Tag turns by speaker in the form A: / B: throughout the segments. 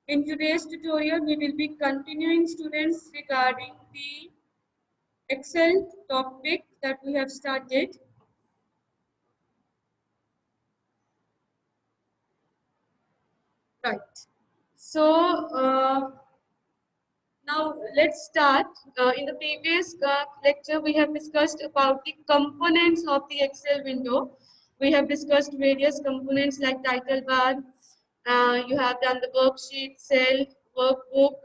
A: In today's tutorial, we will be continuing students regarding the Excel topic that we have started. Right. So, now let's start. In the previous lecture, we have discussed about the components of the Excel window. We have discussed various components like title bar. You have done the worksheet, cell, workbook,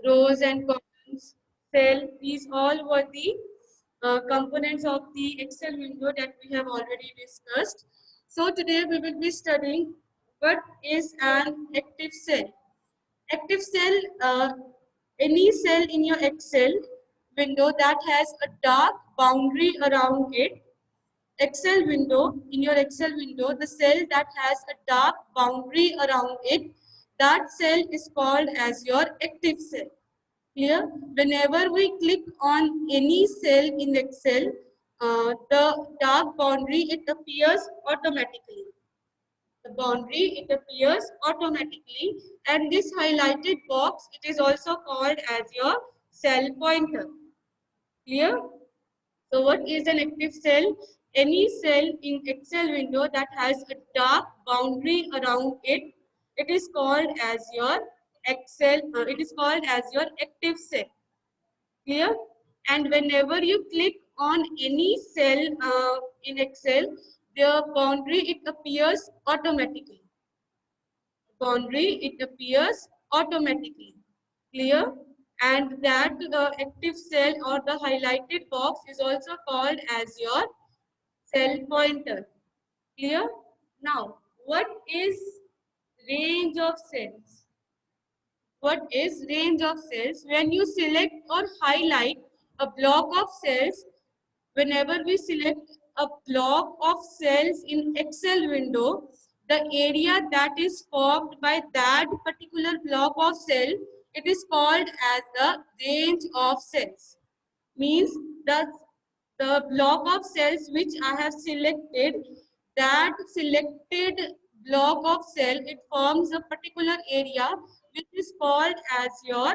A: rows and columns, cell. These all were the components of the Excel window that we have already discussed. So today we will be studying what is an active cell. Active cell, any cell in your Excel window that has a dark boundary around it. Excel window, in your Excel window, the cell that has a dark boundary around it, that cell is called as your active cell. Here, whenever we click on any cell in Excel, the dark boundary, it appears automatically. The boundary, it appears automatically, and this highlighted box, it is also called as your cell pointer. Clear? So what is an active cell? Any cell in Excel window that has a dark boundary around it, it is called as your it is called as your active cell. Clear? And whenever you click on any cell in Excel, the boundary, it appears automatically. Boundary, it appears automatically. Clear? And that active cell or the highlighted box is also called as your cell pointer. Clear? Now, what is range of cells? What is range of cells? When you select or highlight a block of cells, whenever we select a block of cells in Excel window, the area that is formed by that particular block of cell, it is called as the range of cells. Means the block of cells which I have selected, that selected block of cell, it forms a particular area which is called as your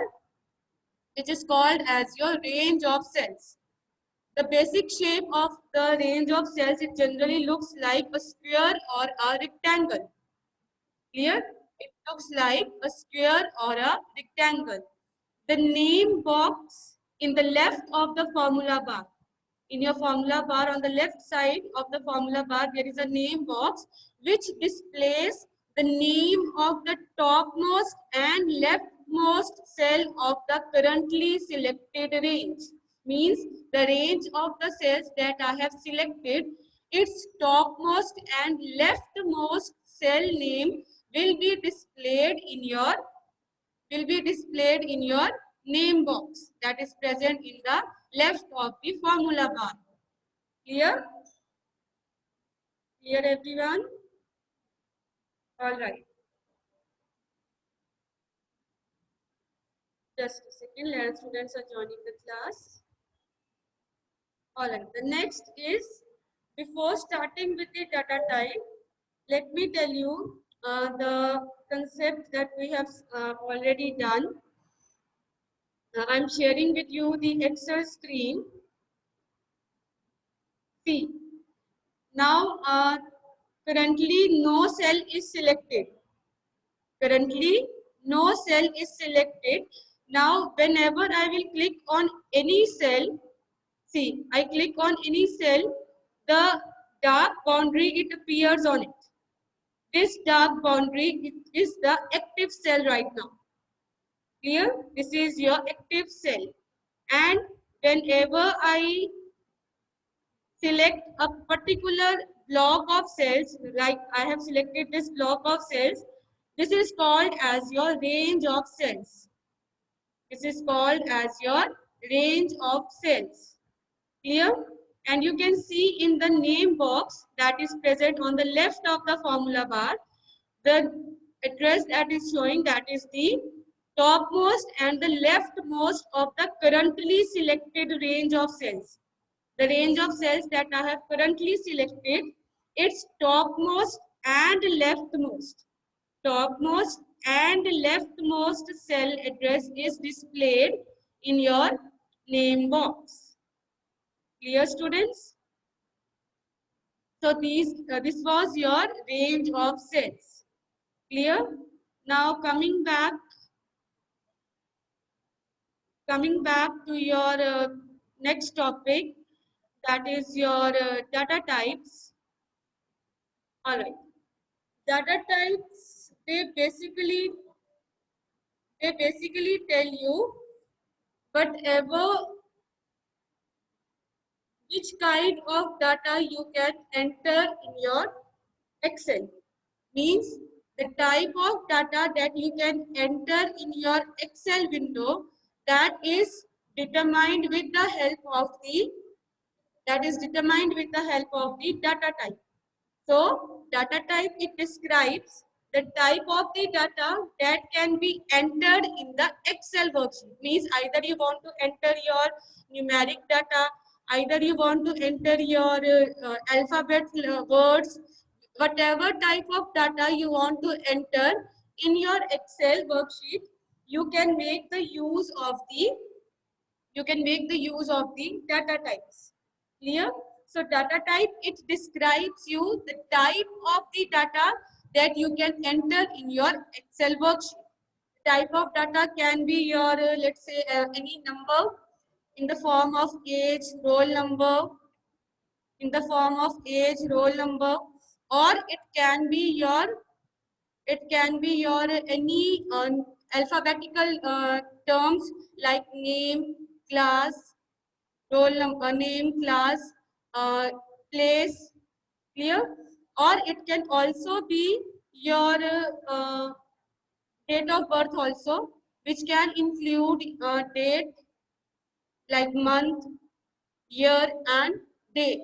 A: range of cells. The basic shape of the range of cells, it generally looks like a square or a rectangle. Clear? It looks like a square or a rectangle. The name box in the left of the formula bar. In your formula bar, on the left side of the formula bar, there is a name box which displays the name of the topmost and leftmost cell of the currently selected range. Means the range of the cells that I have selected, its topmost and leftmost cell name will be displayed in your name box that is present in the left of the formula bar. Clear? Clear everyone? All right. Just a second, let students are joining the class. All right. The next is, before starting with the data type, let me tell you the concept that we have already done. I'm sharing with you the Excel screen. See, now currently no cell is selected. Currently no cell is selected. Now whenever I will click on any cell, see, I click on any cell, the dark boundary, it appears on it. This dark boundary is the active cell right now. Clear? This is your active cell. And whenever I select a particular block of cells, like I have selected this block of cells, this is called as your range of cells. This is called as your range of cells. Clear? And you can see in the name box that is present on the left of the formula bar, the address that is showing, that is the topmost and the leftmost of the currently selected range of cells. The range of cells that I have currently selected, its topmost and leftmost. Topmost and leftmost cell address is displayed in your name box. Clear, students? So this was your range of cells. Clear? Now coming back to your next topic, that is your data types. All right. Data types, they basically tell you whatever which kind of data you can enter in your Excel. Means the type of data that you can enter in your Excel window, that is determined with the help of the data type. So data type, it describes the type of the data that can be entered in the Excel worksheet. Means either you want to enter your numeric data, either you want to enter your alphabet words, whatever type of data you want to enter in your Excel worksheet, you can make the use of the data types. Clear? So data type, it describes you the type of the data that you can enter in your Excel worksheet. Type of data can be your, let's say, any number in the form of age, roll number, or it can be your any alphabetical terms like name, class, roll number, name, class, uh, place. Clear? Or it can also be your date of birth also, which can include date like month, year, and day.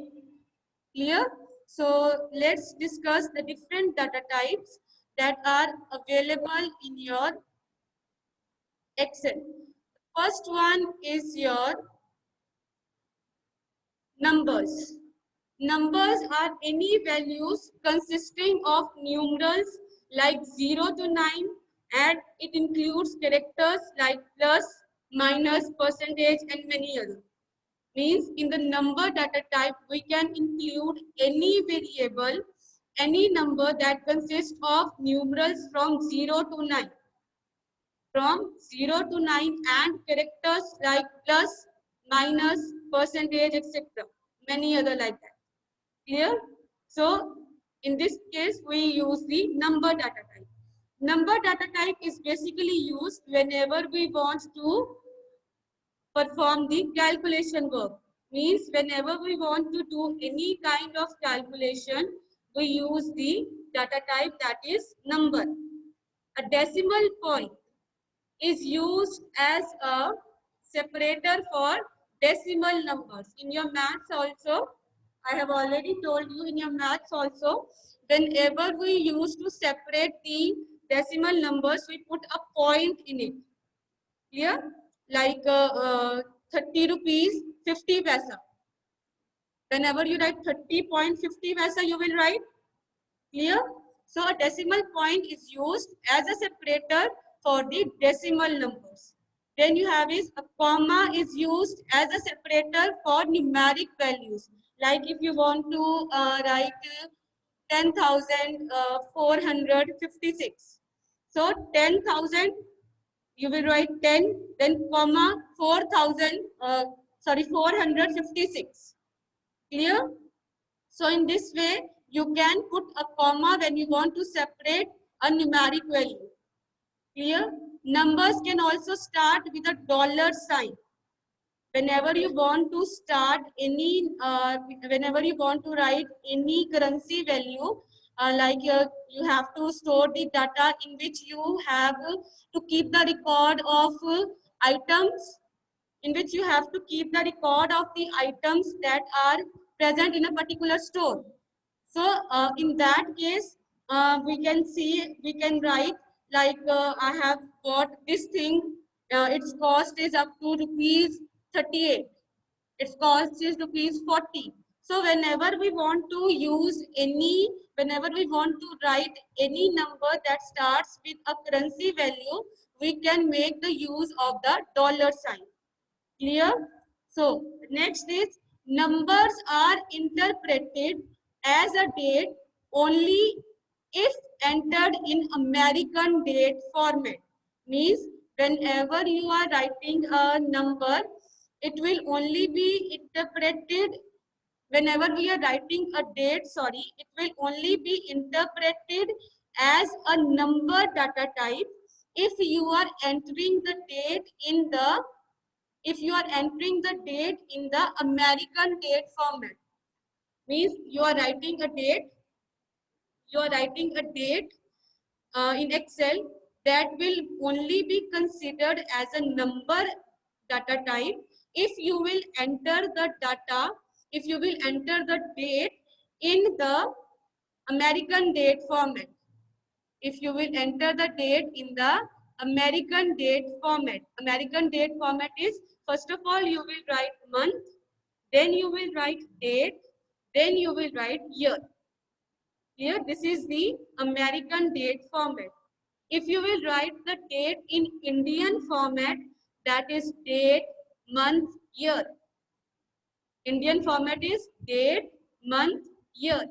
A: Clear? So let's discuss the different data types that are available in your Excel. First one is your numbers. Numbers are any values consisting of numerals like 0 to 9, and it includes characters like plus, minus, percentage, and many others. Means in the number data type, we can include any variable, any number that consists of numerals from 0 to 9. And characters like plus, minus, percentage, etc. Many other like that. Clear? So in this case, we use the number data type. Number data type is basically used whenever we want to perform the calculation work. Means whenever we want to do any kind of calculation, we use the data type that is number. A decimal point is used as a separator for decimal numbers. In your maths also, I have already told you, in your maths also, whenever we used to separate the decimal numbers, we put a point in it. Clear? Like 30 rupees 50 paisa. Whenever you write 30.50 paisa, you will write. Clear? So a decimal point is used as a separator for the decimal numbers. Then you have is a comma is used as a separator for numeric values. Like if you want to write 10,456. So 10,000, you will write 10, then comma 456. Clear? So in this way, you can put a comma when you want to separate a numeric value. Clear? Numbers can also start with a dollar sign. Whenever you want to whenever you want to write any currency value, you have to store the data in which you have to keep the record of items, in which you have to keep the record of the items that are present in a particular store. So in that case, we can write like I have bought this thing, its cost is up to rupees 38. Its cost is rupees 40. So whenever we want to use any, whenever we want to write any number that starts with a currency value, we can make the use of the dollar sign. Clear? So next is numbers are interpreted as a date only if entered in American date format. Means whenever you are writing a number, it will only be interpreted whenever we are writing a date, sorry, it will only be interpreted as a number data type if you are entering the date in the if you are entering the date in the American date format. Means you are writing a date in Excel that will only be considered as a number data type if you will enter the data, if you will enter the date in the American date format. If you will enter the date in the American date format. American date format is, first of all, you will write month, then you will write date, then you will write year. Here, this is the American date format. If you will write the date in Indian format, that is date, month, year. Indian format is date, month, year.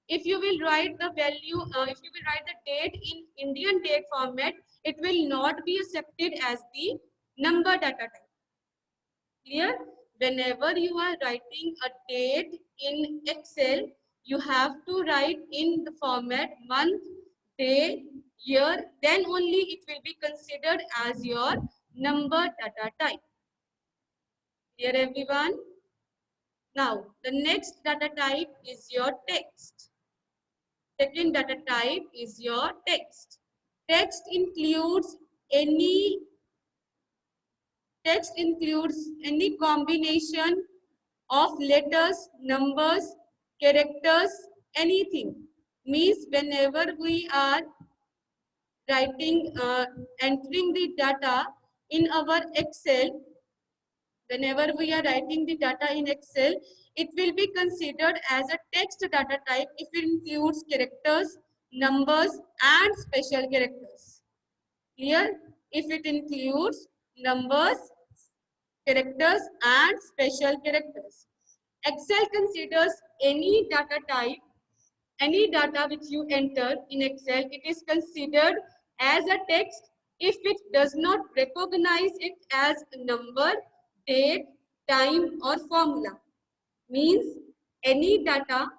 A: If you will write the value, if you will write the date in Indian date format, it will not be accepted as the number data type. Clear? Whenever you are writing a date in Excel, you have to write in the format month, day, year, then only it will be considered as your number data type. Clear everyone? Now, the next data type is your text. Second data type is your text. Text includes any combination of letters, numbers, characters, anything. Means whenever we are writing, entering the data in our Excel, whenever we are writing the data in Excel, it will be considered as a text data type if it includes characters, numbers, and special characters. Here, if it includes numbers, characters, and special characters. Excel considers any data type, any data which you enter in Excel, it is considered as a text if it does not recognize it as a number, date, time, or formula. Means any data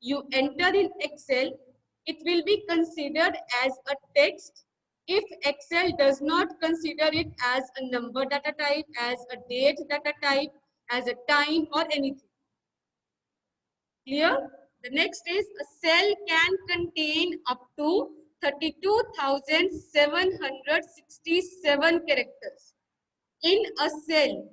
A: you enter in Excel, it will be considered as a text if Excel does not consider it as a number data type, as a date data type, as a time, or anything. Clear? The next is a cell can contain up to 32,767 characters. In a cell,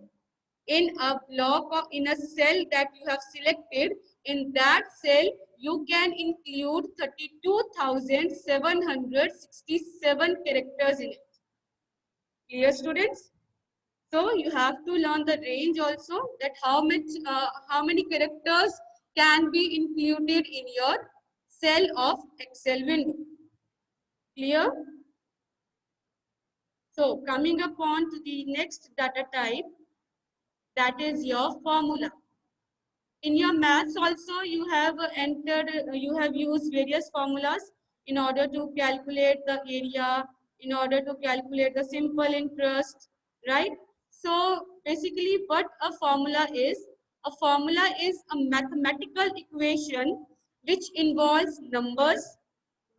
A: in a block or in a cell that you have selected, in that cell you can include 32,767 characters in it. Clear, students? So you have to learn the range also, that how many characters can be included in your cell of Excel window. Clear? So coming upon to the next data type, that is your formula. In your maths also, you have you have used various formulas in order to calculate the area, in order to calculate the simple interest, right? So basically what a formula is a mathematical equation which involves numbers,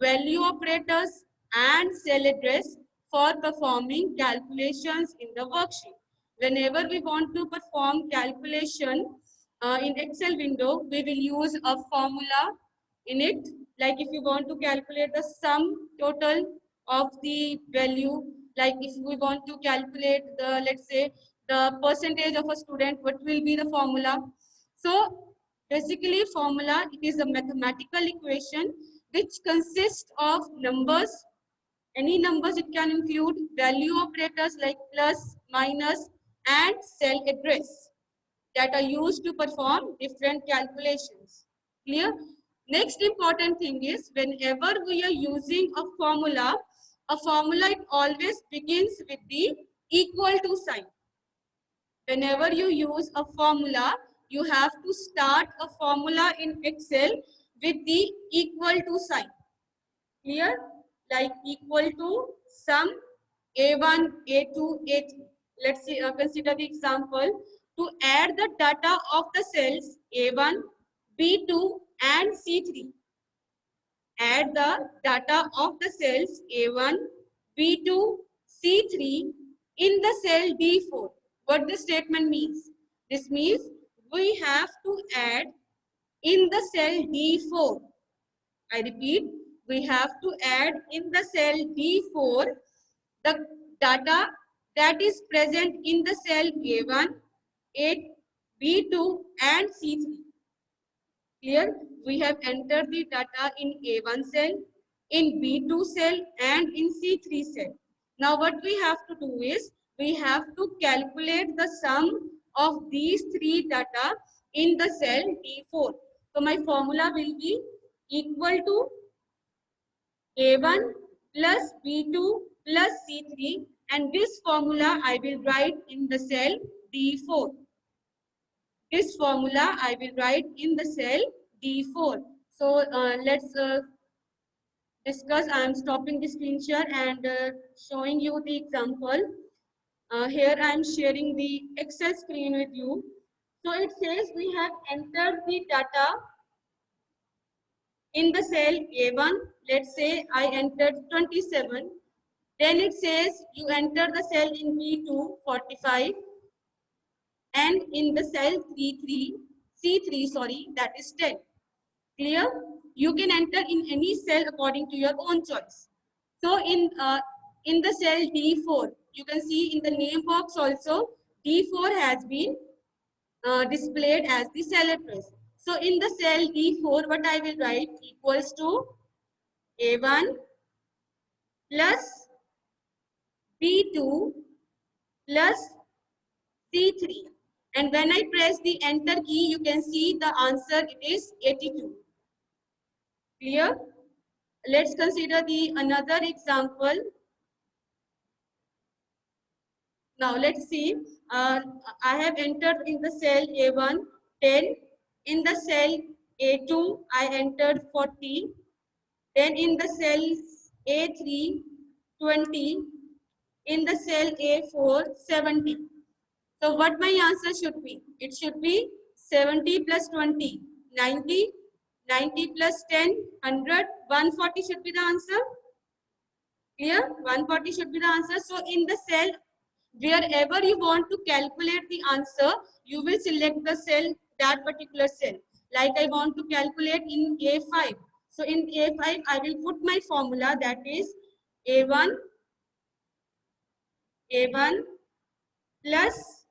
A: value operators, and cell address for performing calculations in the worksheet. Whenever we want to perform calculation in Excel window, we will use a formula in it. Like if you want to calculate the sum total of the value, like if we want to calculate the, let's say, the percentage of a student, what will be the formula? So basically formula, it is a mathematical equation which consists of numbers, any numbers. It can include value operators like plus, minus, and cell address. that are used to perform different calculations. Clear? Next important thing is whenever we are using a formula it always begins with the equal to sign. Whenever you use a formula, you have to start a formula in Excel with the equal to sign. Clear? Like equal to sum A1, A2, A3. Let's see, consider the example. To add the data of the cells A1, B2 and C3. Add the data of the cells A1, B2, C3 in the cell D4. What this statement means? This means we have to add in the cell D4. I repeat, we have to add in the cell D4 the data that is present in the cell A1, A, B2 and C3. Here we have entered the data in A1 cell, in B2 cell and in C3 cell. Now what we have to do is we have to calculate the sum of these three data in the cell D4. So my formula will be equal to A1 plus B2 plus C3 and this formula I will write in the cell D4. This formula I will write in the cell D4. So let's discuss. I am stopping the screen share and showing you the example. Here I am sharing the Excel screen with you. So it says we have entered the data in the cell A1. Let's say I entered 27. Then it says you enter the cell in B2 45 and in the cell C3 sorry, that is 10. Clear? You can enter in any cell according to your own choice. So in the cell D4, you can see in the name box also D4 has been displayed as the cell address. So in the cell D4, what I will write equals to A1 plus B2 plus C3. And when I press the enter key, you can see the answer it is 82. Clear? Let's consider the another example. Now let's see. I have entered in the cell A1 10. In the cell A2 I entered 40. Then in the cell A3 20. In the cell A4 70. So what my answer should be? It should be 70 plus 20 90. 90 plus 10 100. 140 should be the answer. Here 140 should be the answer. So in the cell wherever you want to calculate the answer, you will select the cell, that particular cell. Like I want to calculate in A5. So in A5 I will put my formula, that is A1 plus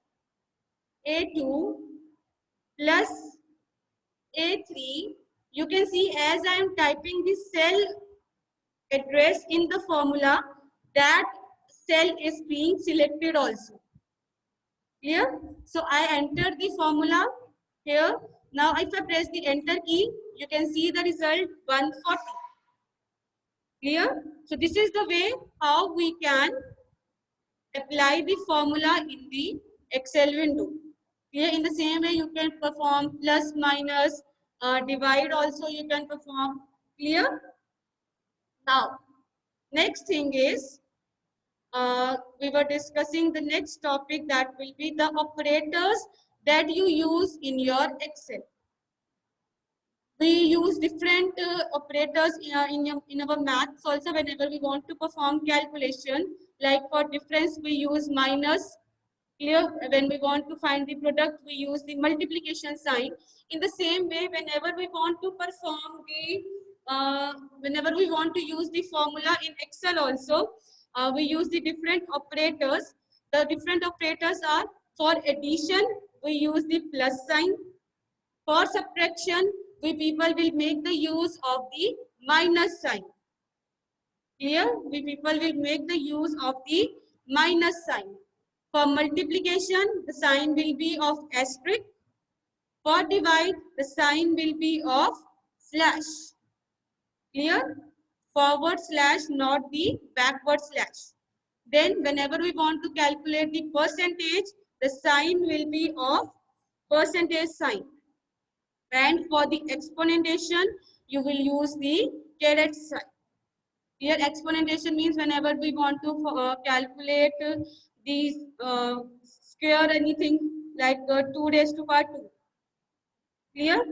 A: A2 plus A3. You can see as I am typing the cell address in the formula, that cell is being selected also. Clear? So I enter the formula here. Now if I press the enter key, you can see the result 140. Clear? So this is the way how we can apply the formula in the Excel window. Clear? In the same way you can perform plus, minus, divide also you can perform. Clear? Now, next thing is we were discussing the next topic, that will be the operators that you use in your Excel. We use different operators in our maths also whenever we want to perform calculation. Like for difference, we use minus. Clear? When we want to find the product, we use the multiplication sign. In the same way, whenever we want to perform the, whenever we want to use the formula in Excel also, we use the different operators. The different operators are, for addition, we use the plus sign. For subtraction, we people will make the use of the minus sign. Clear? We people will make the use of the minus sign. For multiplication, the sign will be of asterisk. For divide, the sign will be of slash. Clear? Forward slash, not the backward slash. Then whenever we want to calculate the percentage, the sign will be of percentage sign. And for the exponentation, you will use the caret sign. Here exponentation means whenever we want to calculate these square anything like 2 raised to power 2. Clear?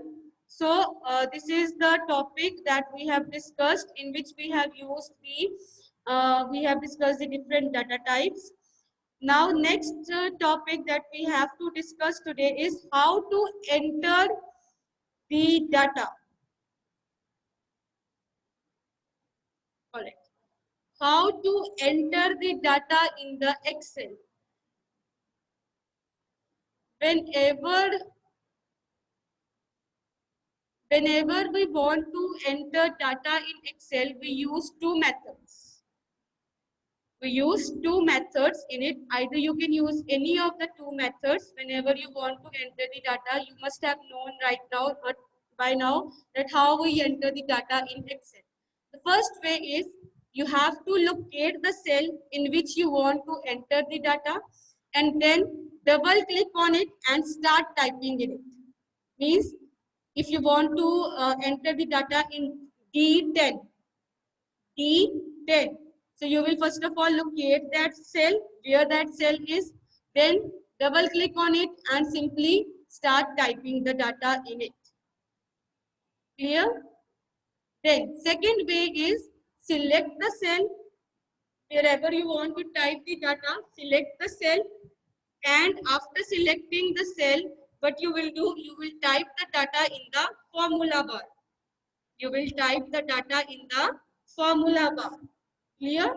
A: So this is the topic that we have discussed, in which we have used the we have discussed the different data types. Now next topic that we have to discuss today is how to enter the data. Correct. How to enter the data in the Excel. Whenever we want to enter data in Excel, we use two methods. We use two methods in it. Either you can use any of the two methods. Whenever you want to enter the data, you must have known right now, but by now, that how we enter the data in Excel. The first way is you have to locate the cell in which you want to enter the data, and then double click on it and start typing in it. Means if you want to enter the data in D10, D10. So you will first of all locate that cell, where that cell is, then double click on it and simply start typing the data in it. Clear? Then second way is select the cell wherever you want to type the data, select the cell, and after selecting the cell, what you will do, you will type the data in the formula bar. You will type the data in the formula bar. Clear?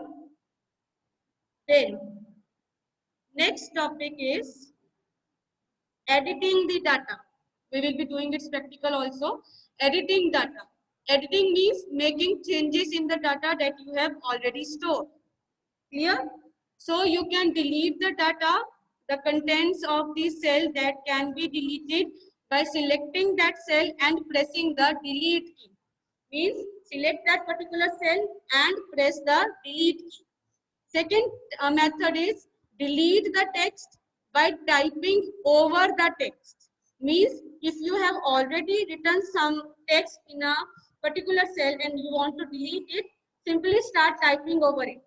A: Then next topic is editing the data. We will be doing its practical also. Editing data. Editing means making changes in the data that you have already stored. Clear? So you can delete the data, the contents of the cell that can be deleted by selecting that cell and pressing the delete key. Means select that particular cell and press the delete key. Second method is delete the text by typing over the text. Means if you have already written some text in a particular cell and you want to delete it, simply start typing over it.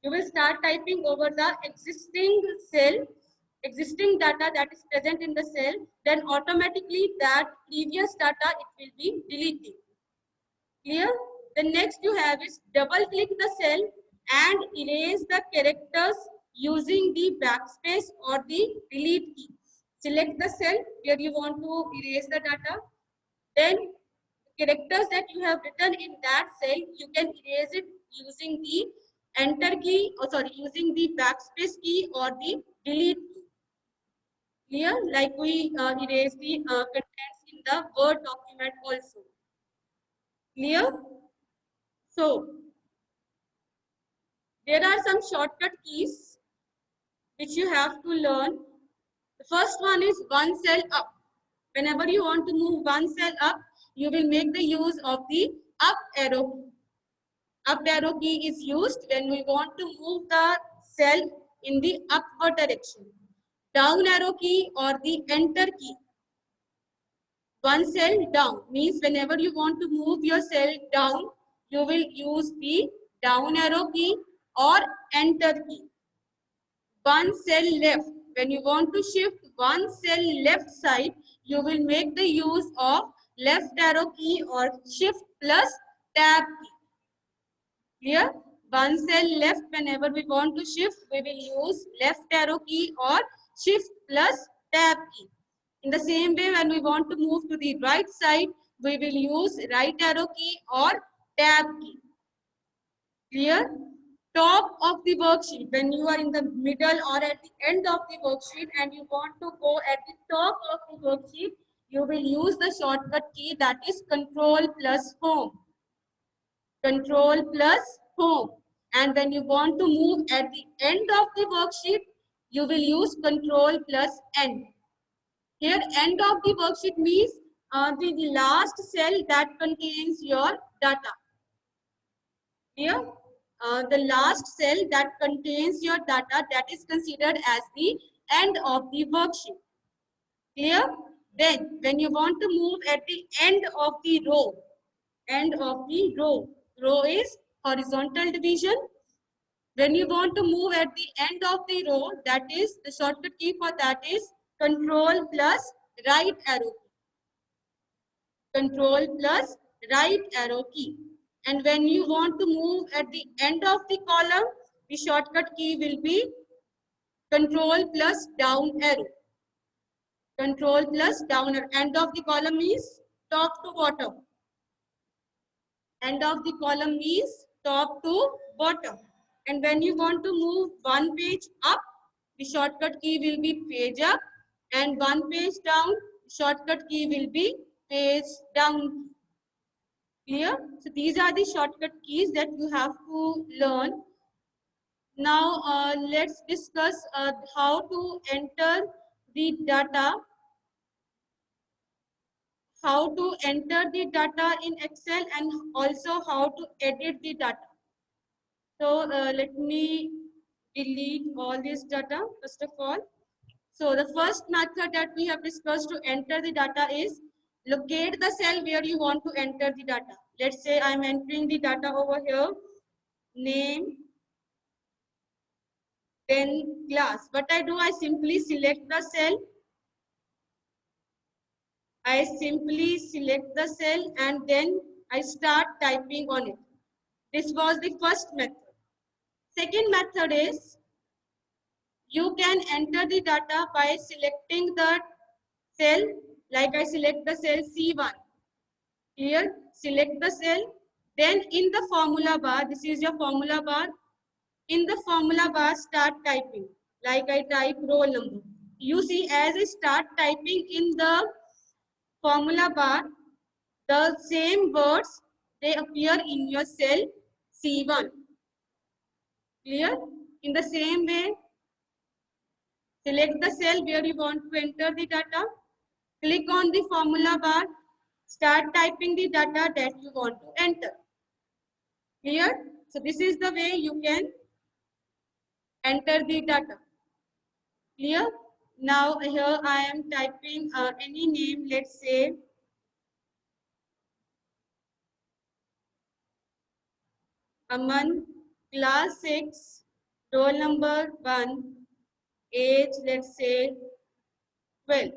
A: You will start typing over the existing cell, existing data that is present in the cell, then automatically that previous data it will be deleted. Clear? The next you have is double click the cell and erase the characters using the backspace or the delete key. Select the cell where you want to erase the data. Then characters that you have written in that cell, you can erase it using the enter key, or sorry, using the backspace key or the delete key. Clear? Like we erase the contents in the Word document also. Clear? So, there are some shortcut keys which you have to learn. The first one is one cell up. Whenever you want to move one cell up, you will make the use of the up arrow key. Up arrow key is used when we want to move the cell in the upward direction. Down arrow key or the enter key. One cell down means whenever you want to move your cell down, you will use the down arrow key or enter key. One cell left. When you want to shift one cell left side, you will make the use of left arrow key or shift plus tab key. Clear? One cell left, whenever we want to shift, we will use left arrow key or shift plus tab key. In the same way, when we want to move to the right side, we will use right arrow key or tab key. Clear? Top of the worksheet, when you are in the middle or at the end of the worksheet and you want to go at the top of the worksheet, you will use the shortcut key, that is Control plus Home. Control plus Home. And when you want to move at the end of the worksheet, you will use control plus N. Here, end of the worksheet means the last cell that contains your data. Here, the last cell that contains your data, that is considered as the end of the worksheet. Clear? Then, when you want to move at the end of the row, row is horizontal division. When you want to move at the end of the row, that is the shortcut key for that is control plus right arrow key. Control plus right arrow key. And when you want to move at the end of the column, the shortcut key will be control plus down arrow. Control plus down arrow. End of the column is top to bottom. End of the column means top to bottom. And when you want to move one page up, the shortcut key will be page up, and one page down, shortcut key will be page down. Clear? So these are the shortcut keys that you have to learn. Now let's discuss how to enter the data. How to enter the data in Excel and also how to edit the data. So let me delete all this data first of all. So the first method that we have discussed to enter the data is locate the cell where you want to enter the data. Let's say I'm entering the data over here, name, then class. What I do, I simply select the cell. I simply select the cell and then I start typing on it. This was the first method. Second method is you can enter the data by selecting the cell, like I select the cell C1. Here, select the cell. Then in the formula bar, this is your formula bar. In the formula bar, start typing. Like I type roll number. You see, as I start typing in the formula bar, the same words, they appear in your cell C1. Clear? In the same way, select the cell where you want to enter the data. Click on the formula bar. Start typing the data that you want to enter. Clear? So this is the way you can enter the data. Clear? Now here I am typing any name, let's say Aman, class 6, roll number 1, age let's say 12.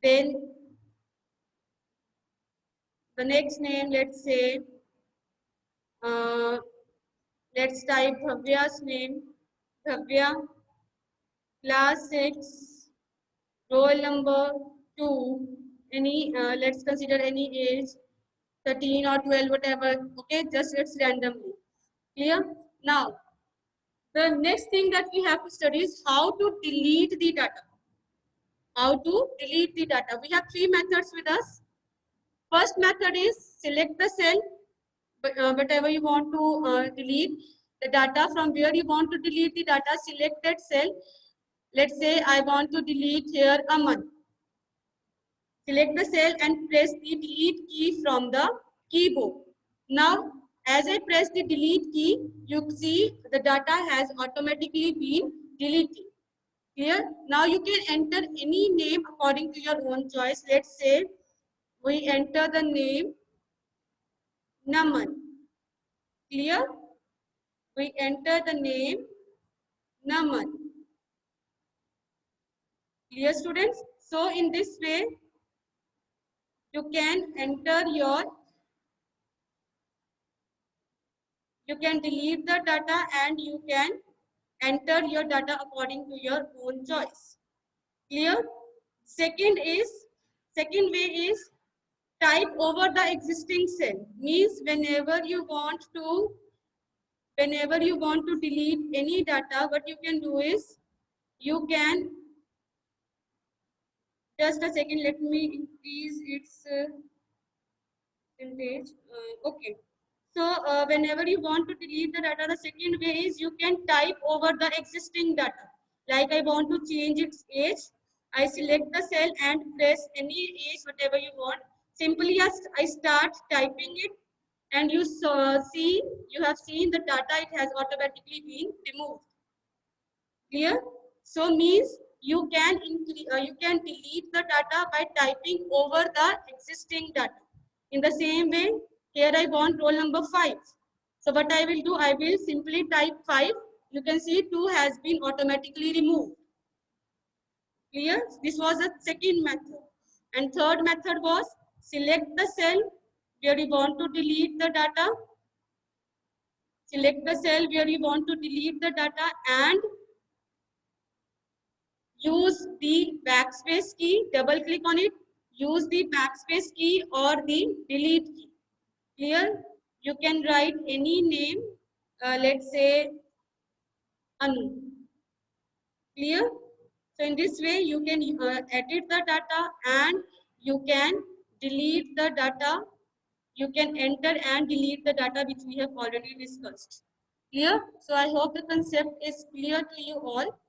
A: Then the next name, let's say, let's type Bhavya's name, Bhavya, class 6, roll number 2, any, let's consider any age, 13 or 12, whatever, okay, just it's randomly. Clear? Now, the next thing that we have to study is how to delete the data. How to delete the data. We have three methods with us. First method is select the cell, whatever you want to delete the data. From where you want to delete the data, select that cell. Let's say I want to delete here Aman. Select the cell and press the delete key from the keyboard. Now, as I press the delete key, you see the data has automatically been deleted. Clear? Now you can enter any name according to your own choice. Let's say we enter the name Naman. Clear? We enter the name Naman. Clear, students? So in this way, you can enter your, you can delete the data and you can enter your data according to your own choice. Clear? Second way is type over the existing cell. Means whenever you want to delete any data, what you can do is you can, just a second, let me increase its percentage. Okay. So whenever you want to delete the data, the second way is you can type over the existing data. Like I want to change its age. I select the cell and press any age, whatever you want. Simply as I start typing it, and you have seen the data, it has automatically been removed. Clear? So means you can delete the data by typing over the existing data. In the same way, here I want roll number 5. So what I will do, I will simply type 5. You can see 2 has been automatically removed. Clear? This was the second method. And third method was select the cell where you want to delete the data. Select the cell where you want to delete the data and use the backspace key, double click on it, use the backspace key or the delete key. Clear? You can write any name, let's say Anu. Clear? So in this way, you can edit the data and you can delete the data. You can enter and delete the data which we have already discussed. Clear? So I hope the concept is clear to you all.